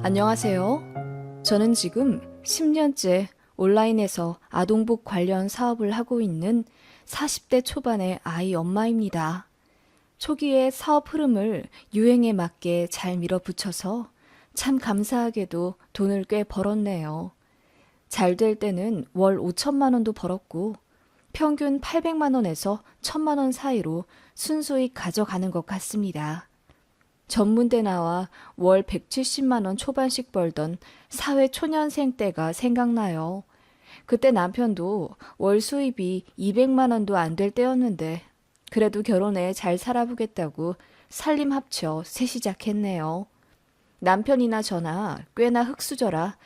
안녕하세요. 저는 지금 10년째 온라인에서 아동복 관련 사업을 하고 있는 40대 초반의 아이 엄마입니다. 초기에 사업 흐름을 유행에 맞게 잘 밀어붙여서 참 감사하게도 돈을 꽤 벌었네요. 잘 될 때는 월 5천만 원도 벌었고 평균 800만 원에서 1,000만 원 사이로 순수익 가져가는 것 같습니다. 전문대 나와 월 170만 원 초반씩 벌던 사회 초년생 때가 생각나요. 그때 남편도 월 수입이 200만 원도 안 될 때였는데 그래도 결혼해 잘 살아보겠다고 살림 합쳐 새 시작했네요. 남편이나 저나 꽤나 흙수저라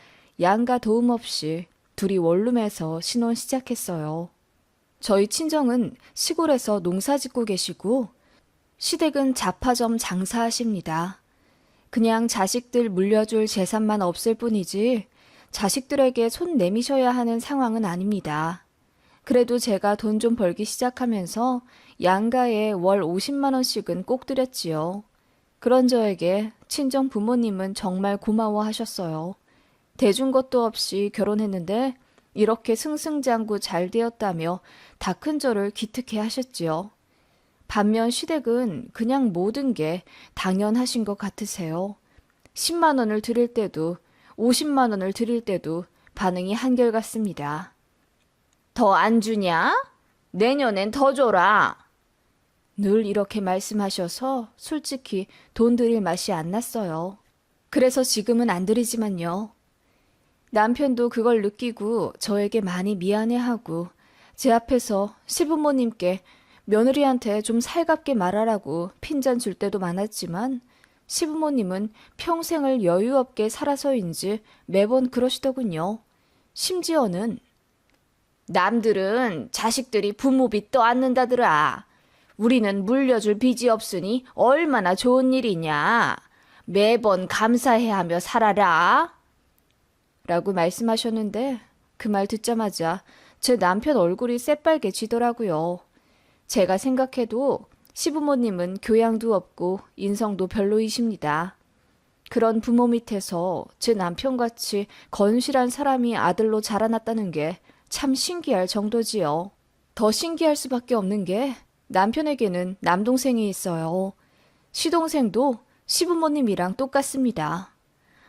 양가 도움 없이 둘이 원룸에서 신혼 시작했어요. 저희 친정은 시골에서 농사 짓고 계시고 시댁은 잡화점 장사하십니다. 그냥 자식들 물려줄 재산만 없을 뿐이지 자식들에게 손 내미셔야 하는 상황은 아닙니다. 그래도 제가 돈 좀 벌기 시작하면서 양가에 월 50만 원씩은 꼭 드렸지요. 그런 저에게 친정 부모님은 정말 고마워하셨어요. 대준 것도 없이 결혼했는데 이렇게 승승장구 잘 되었다며 다 큰 저를 기특해 하셨지요. 반면 시댁은 그냥 모든 게 당연하신 것 같으세요. 10만 원을 드릴 때도 50만 원을 드릴 때도 반응이 한결같습니다. 더 안 주냐? 내년엔 더 줘라. 늘 이렇게 말씀하셔서 솔직히 돈 드릴 맛이 안 났어요. 그래서 지금은 안 드리지만요. 남편도 그걸 느끼고 저에게 많이 미안해하고 제 앞에서 시부모님께 며느리한테 좀 살갑게 말하라고 핀잔 줄 때도 많았지만 시부모님은 평생을 여유 없게 살아서인지 매번 그러시더군요. 심지어는 남들은 자식들이 부모빚 떠안는다더라. 우리는 물려줄 빚이 없으니 얼마나 좋은 일이냐. 매번 감사해하며 살아라. 라고 말씀하셨는데 그 말 듣자마자 제 남편 얼굴이 새빨개지더라고요. 제가 생각해도 시부모님은 교양도 없고 인성도 별로이십니다. 그런 부모 밑에서 제 남편같이 건실한 사람이 아들로 자라났다는 게 참 신기할 정도지요. 더 신기할 수밖에 없는 게 남편에게는 남동생이 있어요. 시동생도 시부모님이랑 똑같습니다.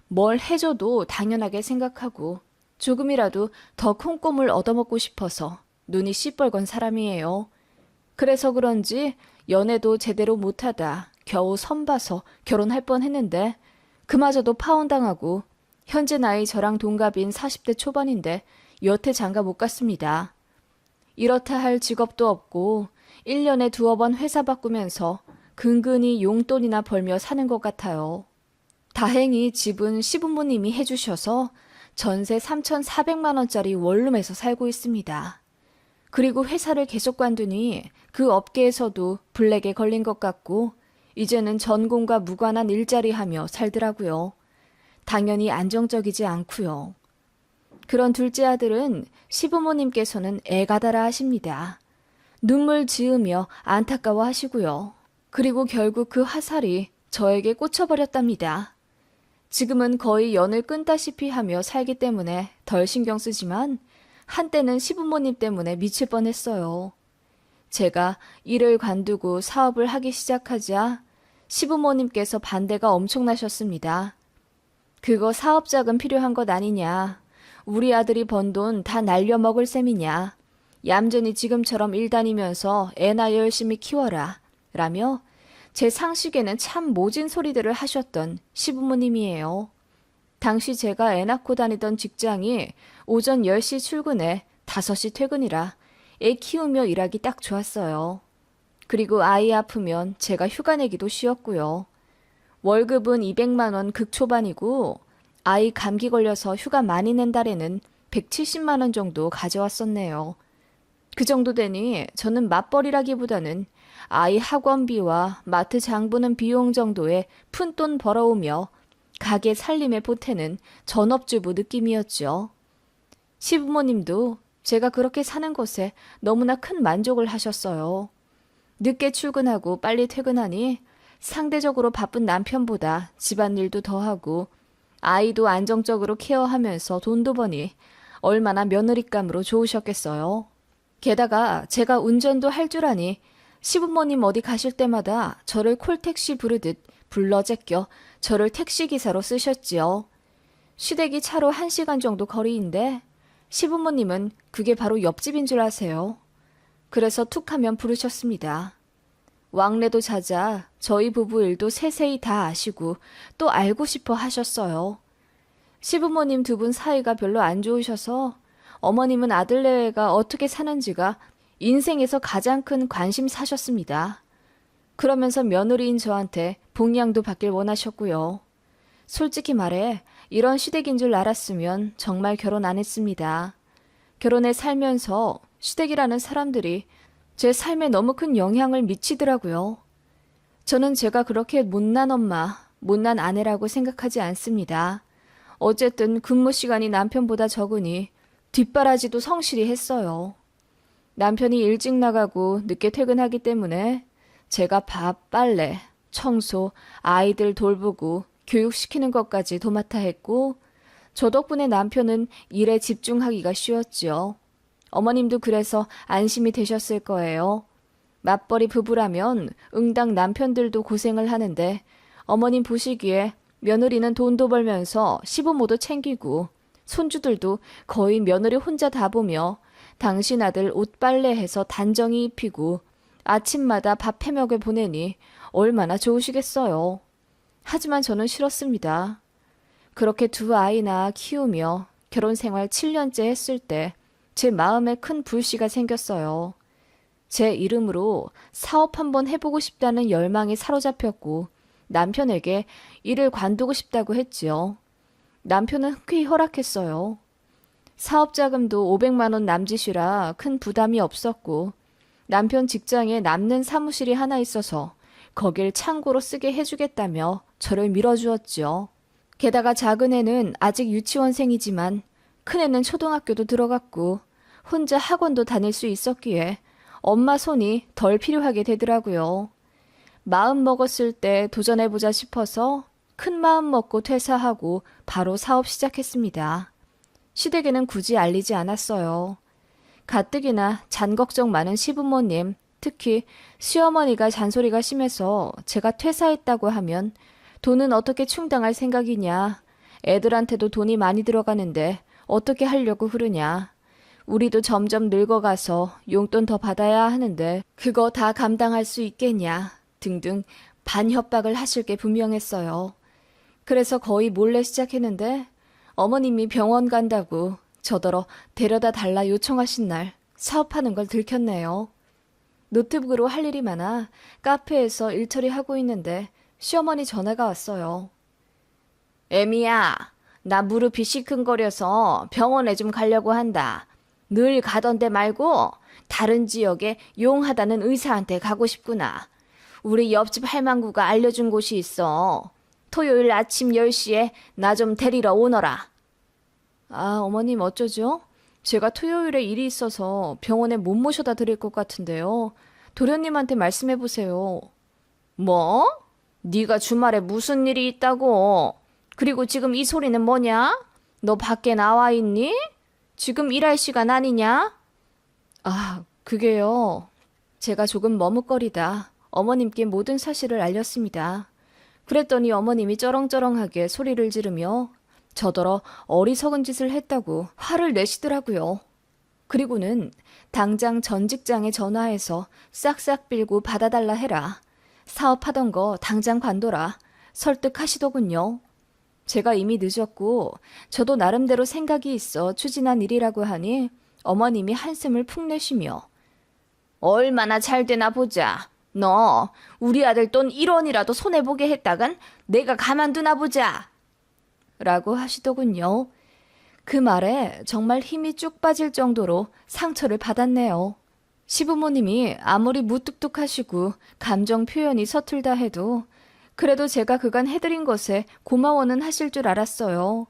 뭘 해줘도 당연하게 생각하고 조금이라도 더 콩고물 얻어먹고 싶어서 눈이 시뻘건 사람이에요. 그래서 그런지 연애도 제대로 못하다 겨우 선봐서 결혼할 뻔했는데 그마저도 파혼당하고 현재 나이 저랑 동갑인 40대 초반인데 여태 장가 못 갔습니다. 이렇다 할 직업도 없고 1년에 두어 번 회사 바꾸면서 근근히 용돈이나 벌며 사는 것 같아요. 다행히 집은 시부모님이 해주셔서 전세 3,400만 원짜리 원룸에서 살고 있습니다. 그리고 회사를 계속 관두니 그 업계에서도 블랙에 걸린 것 같고 이제는 전공과 무관한 일자리 하며 살더라고요. 당연히 안정적이지 않고요. 그런 둘째 아들은 시부모님께서는 애가다라 하십니다. 눈물 지으며 안타까워 하시고요. 그리고 결국 그 화살이 저에게 꽂혀버렸답니다. 지금은 거의 연을 끈다시피 하며 살기 때문에 덜 신경 쓰지만 한때는 시부모님 때문에 미칠 뻔했어요. 제가 일을 관두고 사업을 하기 시작하자 시부모님께서 반대가 엄청나셨습니다. 그거 사업 자금 필요한 것 아니냐. 우리 아들이 번 돈 다 날려먹을 셈이냐. 얌전히 지금처럼 일 다니면서 애나 열심히 키워라. 라며 제 상식에는 참 모진 소리들을 하셨던 시부모님이에요. 당시 제가 애 낳고 다니던 직장이 오전 10시 출근에 5시 퇴근이라 애 키우며 일하기 딱 좋았어요. 그리고 아이 아프면 제가 휴가 내기도 쉬웠고요. 월급은 200만 원 극초반이고 아이 감기 걸려서 휴가 많이 낸 달에는 170만 원 정도 가져왔었네요. 그 정도 되니 저는 맞벌이라기보다는 아이 학원비와 마트 장 보는 비용 정도의 푼돈 벌어오며 가게 살림에 보태는 전업주부 느낌이었죠. 시부모님도 제가 그렇게 사는 것에 너무나 큰 만족을 하셨어요. 늦게 출근하고 빨리 퇴근하니 상대적으로 바쁜 남편보다 집안일도 더 하고 아이도 안정적으로 케어하면서 돈도 버니 얼마나 며느리감으로 좋으셨겠어요. 게다가 제가 운전도 할 줄 아니 시부모님 어디 가실 때마다 저를 콜택시 부르듯 불러 제껴 저를 택시기사로 쓰셨지요. 시댁이 차로 1시간 정도 거리인데 시부모님은 그게 바로 옆집인 줄 아세요. 그래서 툭 하면 부르셨습니다. 왕래도 잦아 저희 부부 일도 세세히 다 아시고 또 알고 싶어 하셨어요. 시부모님 두 분 사이가 별로 안 좋으셔서 어머님은 아들내외가 어떻게 사는지가 인생에서 가장 큰 관심사셨습니다. 그러면서 며느리인 저한테 복양도 받길 원하셨고요. 솔직히 말해 이런 시댁인 줄 알았으면 정말 결혼 안 했습니다. 결혼해 살면서 시댁이라는 사람들이 제 삶에 너무 큰 영향을 미치더라고요. 저는 제가 그렇게 못난 엄마, 못난 아내라고 생각하지 않습니다. 어쨌든 근무 시간이 남편보다 적으니 뒷바라지도 성실히 했어요. 남편이 일찍 나가고 늦게 퇴근하기 때문에 제가 밥, 빨래, 청소, 아이들 돌보고 교육시키는 것까지 도맡아 했고 저 덕분에 남편은 일에 집중하기가 쉬웠지요. 어머님도 그래서 안심이 되셨을 거예요. 맞벌이 부부라면 응당 남편들도 고생을 하는데 어머님 보시기에 며느리는 돈도 벌면서 시부모도 챙기고 손주들도 거의 며느리 혼자 다 보며 당신 아들 옷 빨래해서 단정히 입히고 아침마다 밥 해먹여 보내니 얼마나 좋으시겠어요. 하지만 저는 싫었습니다. 그렇게 두 아이나 키우며 결혼 생활 7년째 했을 때 제 마음에 큰 불씨가 생겼어요. 제 이름으로 사업 한번 해보고 싶다는 열망에 사로잡혔고 남편에게 일을 관두고 싶다고 했지요. 남편은 흔쾌히 허락했어요. 사업 자금도 500만 원 남짓이라 큰 부담이 없었고 남편 직장에 남는 사무실이 하나 있어서 거길 창고로 쓰게 해주겠다며 저를 밀어주었지요. 게다가 작은 애는 아직 유치원생이지만 큰 애는 초등학교도 들어갔고 혼자 학원도 다닐 수 있었기에 엄마 손이 덜 필요하게 되더라고요. 마음 먹었을 때 도전해보자 싶어서 큰 마음 먹고 퇴사하고 바로 사업 시작했습니다. 시댁에는 굳이 알리지 않았어요. 가뜩이나 잔 걱정 많은 시부모님, 특히 시어머니가 잔소리가 심해서 제가 퇴사했다고 하면 돈은 어떻게 충당할 생각이냐, 애들한테도 돈이 많이 들어가는데 어떻게 하려고 그러냐, 우리도 점점 늙어가서 용돈 더 받아야 하는데 그거 다 감당할 수 있겠냐 등등 반협박을 하실 게 분명했어요. 그래서 거의 몰래 시작했는데 어머님이 병원 간다고 저더러 데려다 달라 요청하신 날 사업하는 걸 들켰네요. 노트북으로 할 일이 많아 카페에서 일 처리하고 있는데 시어머니 전화가 왔어요. 애미야, 나 무릎이 시큰거려서 병원에 좀 가려고 한다. 늘 가던 데 말고 다른 지역에 용하다는 의사한테 가고 싶구나. 우리 옆집 할망구가 알려준 곳이 있어. 토요일 아침 10시에 나 좀 데리러 오너라. 아, 어머님 어쩌죠? 제가 토요일에 일이 있어서 병원에 못 모셔다 드릴 것 같은데요. 도련님한테 말씀해 보세요. 뭐? 네가 주말에 무슨 일이 있다고? 그리고 지금 이 소리는 뭐냐? 너 밖에 나와 있니? 지금 일할 시간 아니냐? 아, 그게요. 제가 조금 머뭇거리다 어머님께 모든 사실을 알렸습니다. 그랬더니 어머님이 쩌렁쩌렁하게 소리를 지르며 저더러 어리석은 짓을 했다고 화를 내시더라고요. 그리고는 당장 전 직장에 전화해서 싹싹 빌고 받아달라 해라. 사업하던 거 당장 관둬라. 설득하시더군요. 제가 이미 늦었고 저도 나름대로 생각이 있어 추진한 일이라고 하니 어머님이 한숨을 푹 내쉬며 얼마나 잘 되나 보자. 너 우리 아들 돈 1원이라도 손해보게 했다간 내가 가만두나 보자. 라고 하시더군요. 그 말에 정말 힘이 쭉 빠질 정도로 상처를 받았네요. 시부모님이 아무리 무뚝뚝하시고 감정 표현이 서툴다 해도 그래도 제가 그간 해드린 것에 고마워는 하실 줄 알았어요.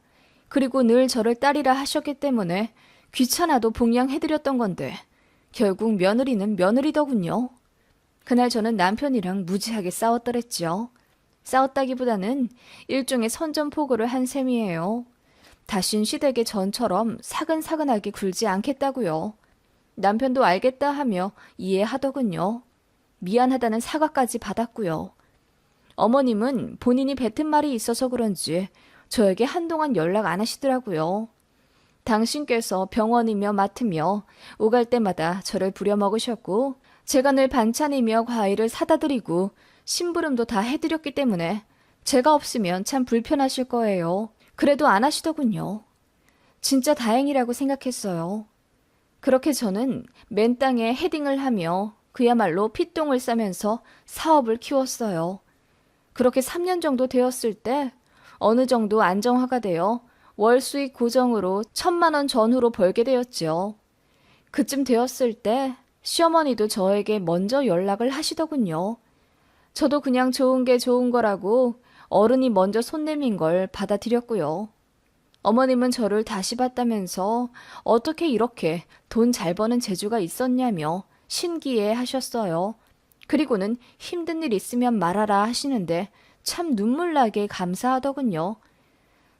그리고 늘 저를 딸이라 하셨기 때문에 귀찮아도 봉양해드렸던 건데 결국 며느리는 며느리더군요. 그날 저는 남편이랑 무지하게 싸웠더랬죠. 싸웠다기보다는 일종의 선전포고를 한 셈이에요. 다신 시댁의 전처럼 사근사근하게 굴지 않겠다고요. 남편도 알겠다 하며 이해하더군요. 미안하다는 사과까지 받았고요. 어머님은 본인이 뱉은 말이 있어서 그런지 저에게 한동안 연락 안 하시더라고요. 당신께서 병원이며 맡으며 오갈 때마다 저를 부려먹으셨고 제가 늘 반찬이며 과일을 사다 드리고 심부름도 다 해드렸기 때문에 제가 없으면 참 불편하실 거예요. 그래도 안 하시더군요. 진짜 다행이라고 생각했어요. 그렇게 저는 맨 땅에 헤딩을 하며 그야말로 핏똥을 싸면서 사업을 키웠어요. 그렇게 3년 정도 되었을 때 어느 정도 안정화가 되어 월 수익 고정으로 1,000만 원 전후로 벌게 되었죠. 그쯤 되었을 때 시어머니도 저에게 먼저 연락을 하시더군요. 저도 그냥 좋은 게 좋은 거라고 어른이 먼저 손 내민 걸 받아들였고요. 어머님은 저를 다시 봤다면서 어떻게 이렇게 돈 잘 버는 재주가 있었냐며 신기해 하셨어요. 그리고는 힘든 일 있으면 말하라 하시는데 참 눈물나게 감사하더군요.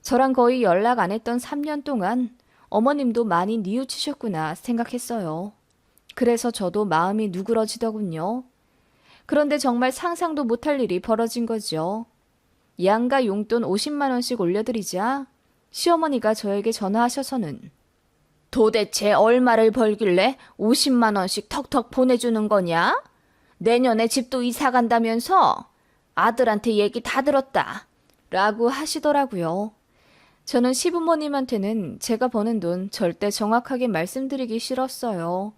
저랑 거의 연락 안 했던 3년 동안 어머님도 많이 뉘우치셨구나 생각했어요. 그래서 저도 마음이 누그러지더군요. 그런데 정말 상상도 못할 일이 벌어진 거죠. 양가 용돈 50만 원씩 올려드리자 시어머니가 저에게 전화하셔서는 도대체 얼마를 벌길래 50만 원씩 턱턱 보내주는 거냐? 내년에 집도 이사 간다면서? 아들한테 얘기 다 들었다. 라고 하시더라고요. 저는 시부모님한테는 제가 버는 돈 절대 정확하게 말씀드리기 싫었어요.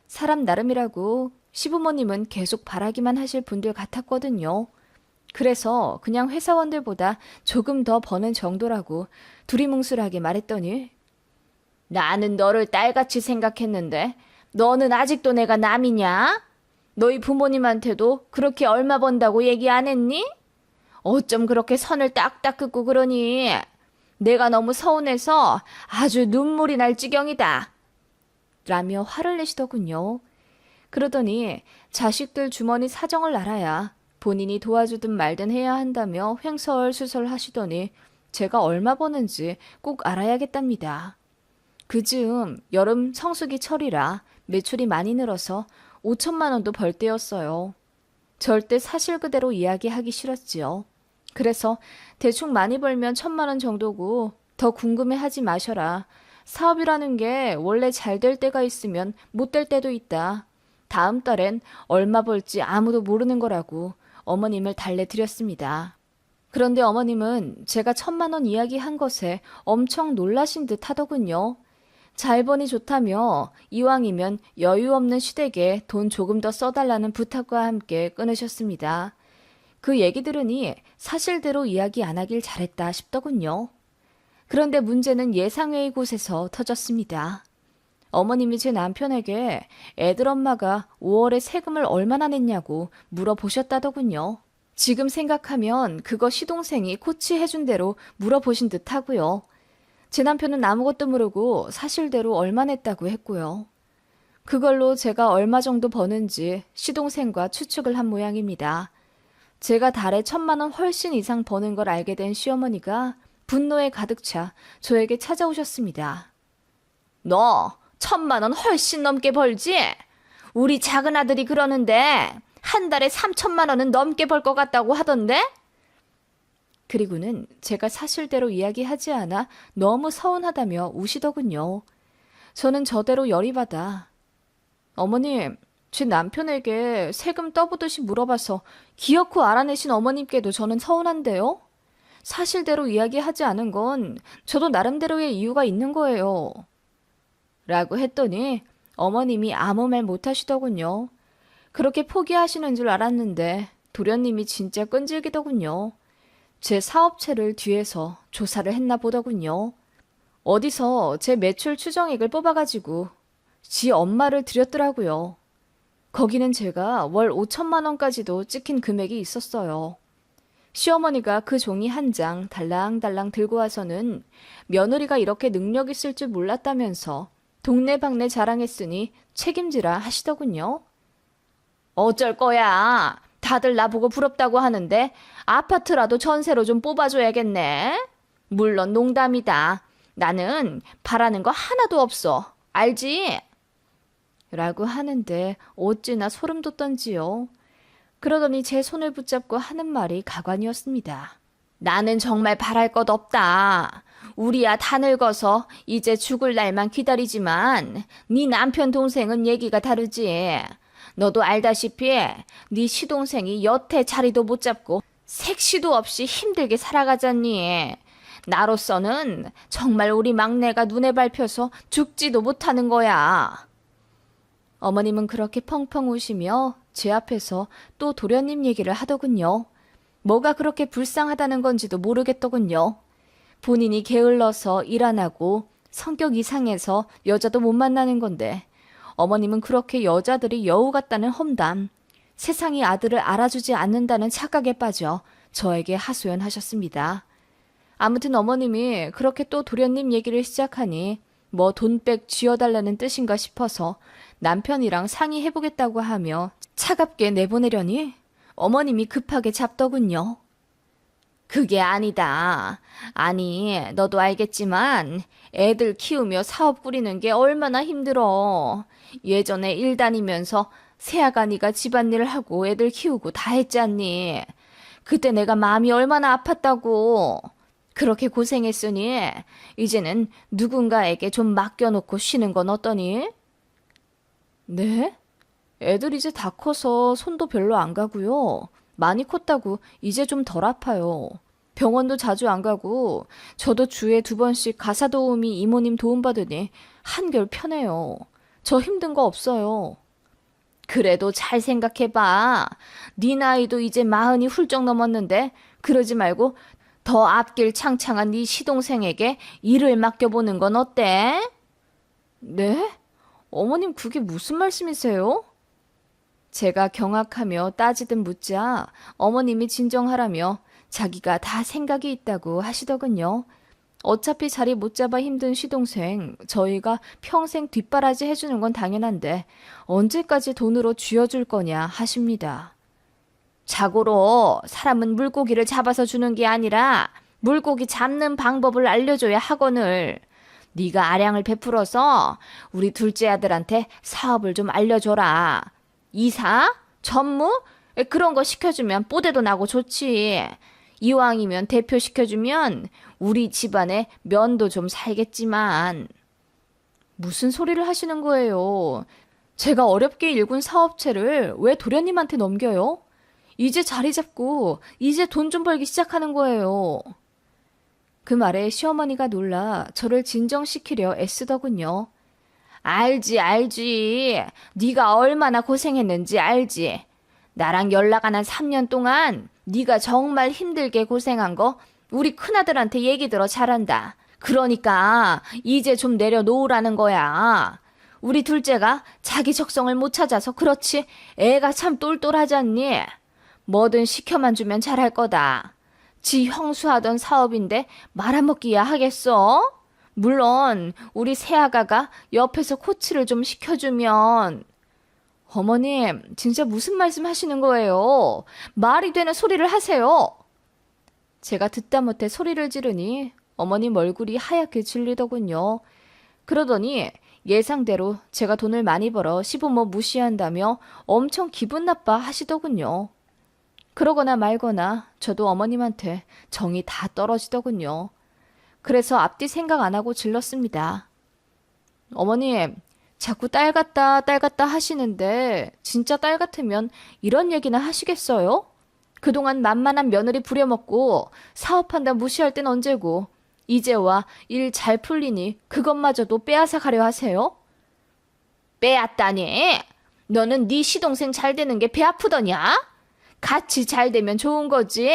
사람 나름이라고 시부모님은 계속 바라기만 하실 분들 같았거든요. 그래서 그냥 회사원들보다 조금 더 버는 정도라고 두리뭉술하게 말했더니 나는 너를 딸같이 생각했는데 너는 아직도 내가 남이냐? 너희 부모님한테도 그렇게 얼마 번다고 얘기 안 했니? 어쩜 그렇게 선을 딱딱 긋고 그러니? 내가 너무 서운해서 아주 눈물이 날 지경이다. 라며 화를 내시더군요. 그러더니 자식들 주머니 사정을 알아야 본인이 도와주든 말든 해야 한다며 횡설수설 하시더니 제가 얼마 버는지 꼭 알아야겠답니다. 그즈음 여름 성수기철이라 매출이 많이 늘어서 5천만 원도 벌 때였어요. 절대 사실 그대로 이야기하기 싫었지요. 그래서 대충 많이 벌면 1,000만 원 정도고 더 궁금해하지 마셔라. 사업이라는 게 원래 잘 될 때가 있으면 못 될 때도 있다. 다음 달엔 얼마 벌지 아무도 모르는 거라고 어머님을 달래드렸습니다. 그런데 어머님은 제가 1,000만 원 이야기한 것에 엄청 놀라신 듯 하더군요. 잘 버니 좋다며 이왕이면 여유 없는 시댁에 돈 조금 더 써달라는 부탁과 함께 끊으셨습니다. 그 얘기 들으니 사실대로 이야기 안 하길 잘했다 싶더군요. 그런데 문제는 예상외의 곳에서 터졌습니다. 어머님이 제 남편에게 애들 엄마가 5월에 세금을 얼마나 냈냐고 물어보셨다더군요. 지금 생각하면 그거 시동생이 코치해준 대로 물어보신 듯 하고요. 제 남편은 아무것도 모르고 사실대로 얼마 냈다고 했고요. 그걸로 제가 얼마 정도 버는지 시동생과 추측을 한 모양입니다. 제가 달에 1,000만 원 훨씬 이상 버는 걸 알게 된 시어머니가 분노에 가득 차 저에게 찾아오셨습니다. 너 1,000만 원 훨씬 넘게 벌지? 우리 작은 아들이 그러는데 한 달에 3,000만 원은 넘게 벌 것 같다고 하던데? 그리고는 제가 사실대로 이야기하지 않아 너무 서운하다며 우시더군요. 저는 저대로 열이 받아 어머님, 제 남편에게 세금 떠보듯이 물어봐서 기어코 알아내신 어머님께도 저는 서운한데요. 사실대로 이야기하지 않은 건 저도 나름대로의 이유가 있는 거예요. 라고 했더니 어머님이 아무 말 못하시더군요. 그렇게 포기하시는 줄 알았는데 도련님이 진짜 끈질기더군요. 제 사업체를 뒤에서 조사를 했나 보더군요. 어디서 제 매출 추정액을 뽑아가지고 지 엄마를 드렸더라고요. 거기는 제가 월 5천만 원까지도 찍힌 금액이 있었어요. 시어머니가 그 종이 한 장 달랑달랑 들고 와서는 며느리가 이렇게 능력 있을 줄 몰랐다면서 동네방네 자랑했으니 책임지라 하시더군요. 어쩔 거야. 다들 나보고 부럽다고 하는데 아파트라도 전세로 좀 뽑아줘야겠네. 물론 농담이다. 나는 바라는 거 하나도 없어. 알지? 라고 하는데 어찌나 소름 돋던지요. 그러더니 제 손을 붙잡고 하는 말이 가관이었습니다. 나는 정말 바랄 것 없다. 우리야 다 늙어서 이제 죽을 날만 기다리지만 네 남편 동생은 얘기가 다르지. 너도 알다시피 네 시동생이 여태 자리도 못 잡고 색시도 없이 힘들게 살아가잖니. 나로서는 정말 우리 막내가 눈에 밟혀서 죽지도 못하는 거야. 어머님은 그렇게 펑펑 우시며 제 앞에서 또 도련님 얘기를 하더군요. 뭐가 그렇게 불쌍하다는 건지도 모르겠더군요. 본인이 게을러서 일 안 하고 성격 이상해서 여자도 못 만나는 건데 어머님은 그렇게 여자들이 여우 같다는 험담, 세상이 아들을 알아주지 않는다는 착각에 빠져 저에게 하소연하셨습니다. 아무튼 어머님이 그렇게 또 도련님 얘기를 시작하니 뭐 돈백 쥐어달라는 뜻인가 싶어서 남편이랑 상의해보겠다고 하며 차갑게 내보내려니 어머님이 급하게 잡더군요. 그게 아니다. 아니, 너도 알겠지만 애들 키우며 사업 꾸리는 게 얼마나 힘들어. 예전에 일 다니면서 새아가 네가 집안일을 하고 애들 키우고 다 했잖니. 그때 내가 마음이 얼마나 아팠다고. 그렇게 고생했으니 이제는 누군가에게 좀 맡겨놓고 쉬는 건 어떠니? 네? 애들 이제 다 커서 손도 별로 안 가고요. 많이 컸다고 이제 좀 덜 아파요. 병원도 자주 안 가고 저도 주에 2번씩 가사 도우미 이모님 도움받으니 한결 편해요. 저 힘든 거 없어요. 그래도 잘 생각해봐. 네 나이도 이제 40이 훌쩍 넘었는데 그러지 말고 더 앞길 창창한 네 시동생에게 일을 맡겨보는 건 어때? 네? 어머님 그게 무슨 말씀이세요? 제가 경악하며 따지듯 묻자 어머님이 진정하라며 자기가 다 생각이 있다고 하시더군요. 어차피 자리 못 잡아 힘든 시동생, 저희가 평생 뒷바라지 해주는 건 당연한데 언제까지 돈으로 쥐어줄 거냐 하십니다. 자고로 사람은 물고기를 잡아서 주는 게 아니라 물고기 잡는 방법을 알려줘야 하거늘. 네가 아량을 베풀어서 우리 둘째 아들한테 사업을 좀 알려줘라. 이사? 전무? 그런 거 시켜주면 뽀대도 나고 좋지. 이왕이면 대표 시켜주면 우리 집안에 면도 좀 살겠지만. 무슨 소리를 하시는 거예요? 제가 어렵게 일군 사업체를 왜 도련님한테 넘겨요? 이제 자리 잡고 이제 돈 좀 벌기 시작하는 거예요. 그 말에 시어머니가 놀라 저를 진정시키려 애쓰더군요. 알지. 네가 얼마나 고생했는지 알지. 나랑 연락 안 한 3년 동안 네가 정말 힘들게 고생한 거 우리 큰아들한테 얘기 들어 잘한다. 그러니까 이제 좀 내려놓으라는 거야. 우리 둘째가 자기 적성을 못 찾아서 그렇지 애가 참 똘똘하잖니. 뭐든 시켜만 주면 잘할 거다. 지 형수하던 사업인데 말아먹기야 하겠어? 물론 우리 새아가가 옆에서 코치를 좀 시켜주면. 어머님, 진짜 무슨 말씀 하시는 거예요? 말이 되는 소리를 하세요. 제가 듣다 못해 소리를 지르니 어머님 얼굴이 하얗게 질리더군요. 그러더니 예상대로 제가 돈을 많이 벌어 시부모 무시한다며 엄청 기분 나빠 하시더군요. 그러거나 말거나 저도 어머님한테 정이 다 떨어지더군요. 그래서 앞뒤 생각 안 하고 질렀습니다. 어머님, 자꾸 딸 같다 하시는데 진짜 딸 같으면 이런 얘기나 하시겠어요? 그동안 만만한 며느리 부려먹고 사업한다 무시할 땐 언제고 이제와 일 잘 풀리니 그것마저도 빼앗아 가려 하세요? 빼앗다니? 너는 네 시동생 잘 되는 게 배 아프더냐? 같이 잘 되면 좋은 거지.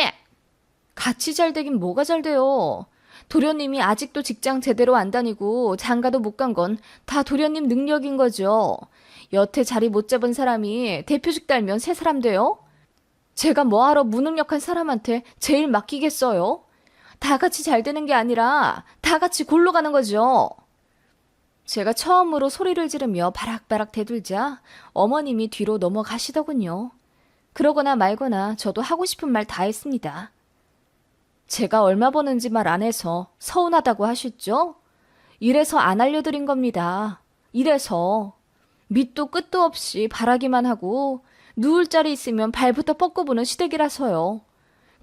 같이 잘 되긴 뭐가 잘 돼요. 도련님이 아직도 직장 제대로 안 다니고 장가도 못 간 건 다 도련님 능력인 거죠. 여태 자리 못 잡은 사람이 대표직 달면 새 사람 돼요? 제가 뭐하러 무능력한 사람한테 제일 맡기겠어요? 다 같이 잘 되는 게 아니라 다 같이 골로 가는 거죠. 제가 처음으로 소리를 지르며 바락바락 대들자 어머님이 뒤로 넘어가시더군요. 그러거나 말거나 저도 하고 싶은 말 다 했습니다. 제가 얼마 버는지 말 안 해서 서운하다고 하셨죠? 이래서 안 알려드린 겁니다. 이래서. 밑도 끝도 없이 바라기만 하고 누울 자리 있으면 발부터 뻗고보는 시댁이라서요.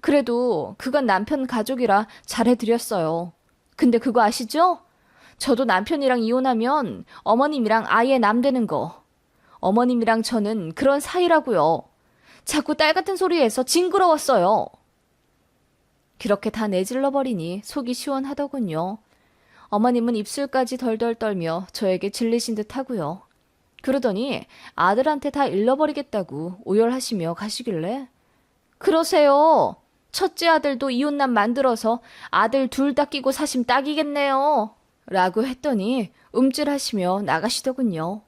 그래도 그건 남편 가족이라 잘해드렸어요. 근데 그거 아시죠? 저도 남편이랑 이혼하면 어머님이랑 아예 남되는 거. 어머님이랑 저는 그런 사이라고요. 자꾸 딸 같은 소리해서 징그러웠어요. 그렇게 다 내질러 버리니 속이 시원하더군요. 어머님은 입술까지 덜덜 떨며 저에게 질리신 듯 하고요. 그러더니 아들한테 다 잃어버리겠다고 오열하시며 가시길래 그러세요. 첫째 아들도 이혼남 만들어서 아들 둘 다 끼고 사심 딱이겠네요. 라고 했더니 움찔하시며 나가시더군요.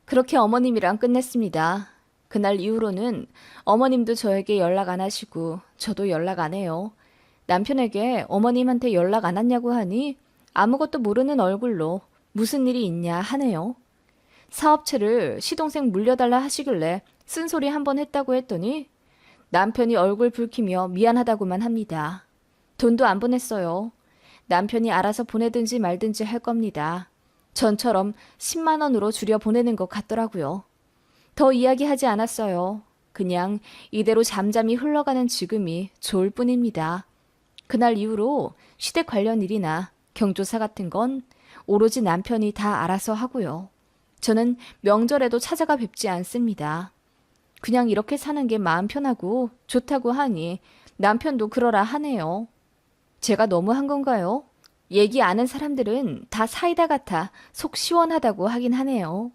그렇게 어머님이랑 끝냈습니다. 그날 이후로는 어머님도 저에게 연락 안 하시고 저도 연락 안 해요. 남편에게 어머님한테 연락 안 왔냐고 하니 아무것도 모르는 얼굴로 무슨 일이 있냐 하네요. 사업체를 시동생 물려달라 하시길래 쓴소리 한번 했다고 했더니 남편이 얼굴 붉히며 미안하다고만 합니다. 돈도 안 보냈어요. 남편이 알아서 보내든지 말든지 할 겁니다. 전처럼 10만 원으로 줄여 보내는 것 같더라고요. 더 이야기하지 않았어요. 그냥 이대로 잠잠히 흘러가는 지금이 좋을 뿐입니다. 그날 이후로 시댁 관련 일이나 경조사 같은 건 오로지 남편이 다 알아서 하고요. 저는 명절에도 찾아가 뵙지 않습니다. 그냥 이렇게 사는 게 마음 편하고 좋다고 하니 남편도 그러라 하네요. 제가 너무 한 건가요? 얘기 아는 사람들은 다 사이다 같아 속 시원하다고 하긴 하네요.